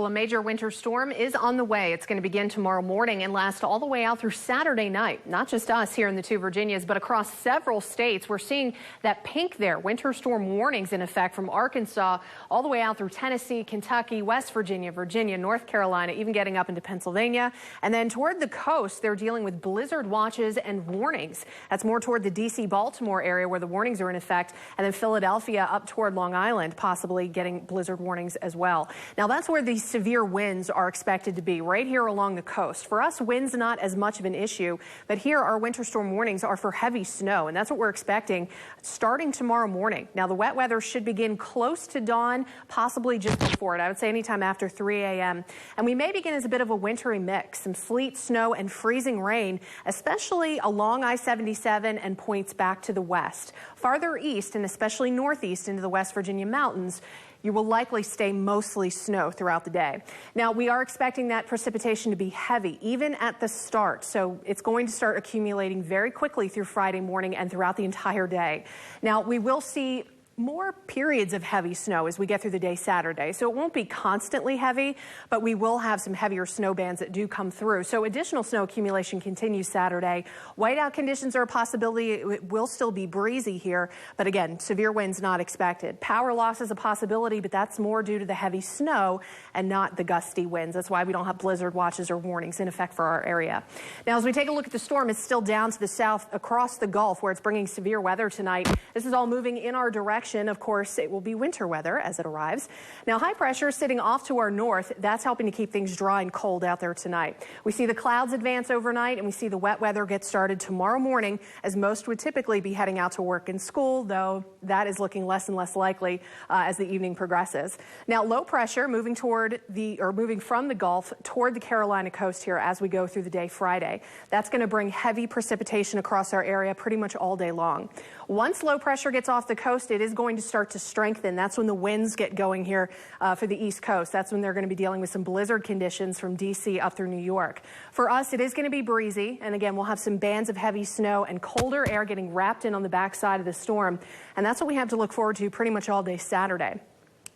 Well, a major winter storm is on the way. It's going to begin tomorrow morning and last all the way out through Saturday night. Not just us here in the two Virginias, but across several states. We're seeing that pink there, winter storm warnings in effect from Arkansas all the way out through Tennessee, Kentucky, West Virginia, North Carolina, even getting up into Pennsylvania. And then toward the coast, they're dealing with blizzard watches and warnings. That's more toward the D.C. Baltimore area where the warnings are in effect. And then Philadelphia up toward Long Island, possibly getting blizzard warnings as well. Now, that's where the severe winds are expected to be, right here along the coast. For us, winds not as much of an issue, but here our winter storm warnings are for heavy snow, and that's what we're expecting starting tomorrow morning. Now, the wet weather should begin close to dawn, possibly just before it. I would say anytime after 3 a.m. And we may begin as a bit of a wintry mix, some sleet, snow, and freezing rain, especially along I-77 and points back to the west. Farther east and especially northeast into the West Virginia mountains, you will likely stay mostly snow throughout the day. Now, we are expecting that precipitation to be heavy, even at the start. So it's going to start accumulating very quickly through Friday morning and throughout the entire day. Now, we will see more periods of heavy snow as we get through the day Saturday. So it won't be constantly heavy, but we will have some heavier snow bands that do come through. So additional snow accumulation continues Saturday. Whiteout conditions are a possibility. It will still be breezy here, but again, severe winds not expected. Power loss is a possibility, but that's more due to the heavy snow and not the gusty winds. That's why we don't have blizzard watches or warnings in effect for our area. Now, as we take a look at the storm, it's still down to the south across the Gulf where it's bringing severe weather tonight. This is all moving in our direction. Of course, it will be winter weather as it arrives. Now, high pressure sitting off to our north. That's helping to keep things dry and cold out there tonight. We see the clouds advance overnight, and we see the wet weather get started tomorrow morning, as most would typically be heading out to work and school, though that is looking less and less likely as the evening progresses. Now, low pressure moving from the Gulf toward the Carolina coast here as we go through the day Friday. That's going to bring heavy precipitation across our area pretty much all day long. Once low pressure gets off the coast, it is going to start to strengthen. That's when the winds get going here for the East Coast. That's when they're going to be dealing with some blizzard conditions from D.C. up through New York. For us, it is going to be breezy. And again, we'll have some bands of heavy snow and colder air getting wrapped in on the backside of the storm. And that's what we have to look forward to pretty much all day Saturday.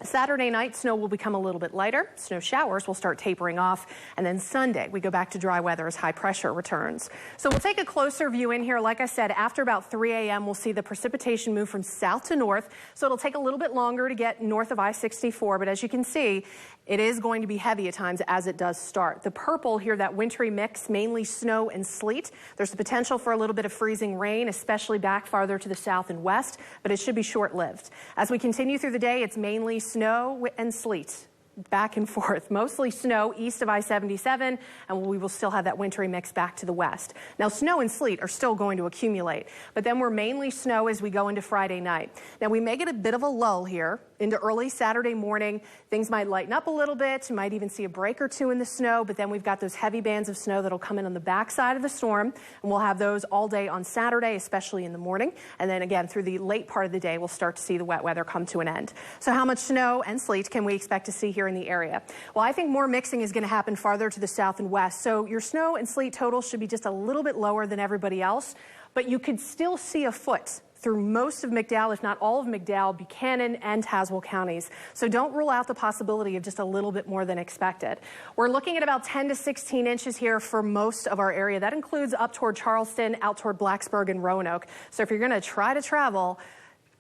Saturday night, snow will become a little bit lighter. Snow showers will start tapering off. And then Sunday, we go back to dry weather as high pressure returns. So we'll take a closer view in here. Like I said, after about 3 a.m., we'll see the precipitation move from south to north. So it'll take a little bit longer to get north of I-64. But as you can see, it is going to be heavy at times as it does start. The purple here, that wintry mix, mainly snow and sleet. There's the potential for a little bit of freezing rain, especially back farther to the south and west, but it should be short-lived. As we continue through the day, it's mainly snow and sleet. Back and forth, mostly snow east of I-77, and we will still have that wintry mix back to the west. Now, snow and sleet are still going to accumulate, but then we're mainly snow as we go into Friday night. Now, we may get a bit of a lull here into early Saturday morning. Things might lighten up a little bit. You might even see a break or two in the snow, but then we've got those heavy bands of snow that'll come in on the backside of the storm, and we'll have those all day on Saturday, especially in the morning. And then again, through the late part of the day, we'll start to see the wet weather come to an end. So how much snow and sleet can we expect to see here in the area? Well, I think more mixing is going to happen farther to the south and west. So your snow and sleet totals should be just a little bit lower than everybody else, but you could still see a foot through most of McDowell, if not all of McDowell, Buchanan, and Tazewell counties. So don't rule out the possibility of just a little bit more than expected. We're looking at about 10 to 16 inches here for most of our area. That includes up toward Charleston, out toward Blacksburg and Roanoke. So if you're going to try to travel,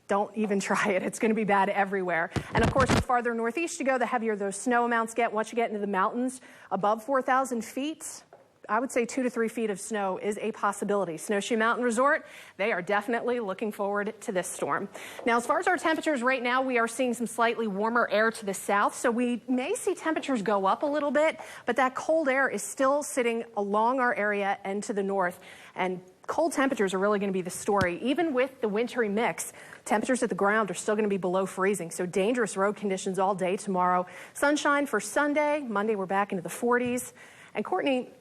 don't even try it. It's going to be bad everywhere. And of course, the farther northeast you go, the heavier those snow amounts get. Once you get into the mountains above 4,000 feet, I would say 2 to 3 feet of snow is a possibility. Snowshoe Mountain Resort, they are definitely looking forward to this storm. Now, as far as our temperatures right now, we are seeing some slightly warmer air to the south, so we may see temperatures go up a little bit, but that cold air is still sitting along our area and to the north, and cold temperatures are really going to be the story. Even with the wintry mix, temperatures at the ground are still going to be below freezing, so dangerous road conditions all day tomorrow. Sunshine for Sunday. Monday, we're back into the 40s. And Courtney,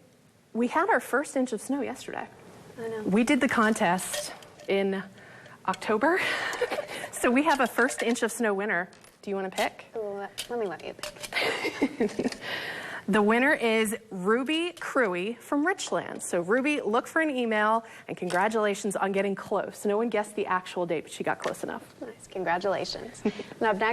we had our first inch of snow yesterday. I know. We did the contest in October, so we have a first inch of snow winner. Do you want to pick? Let me let you pick. The winner is Ruby Cruey from Richland. So Ruby, look for an email, and congratulations on getting close. No one guessed the actual date, but she got close enough. Nice, congratulations. And up next,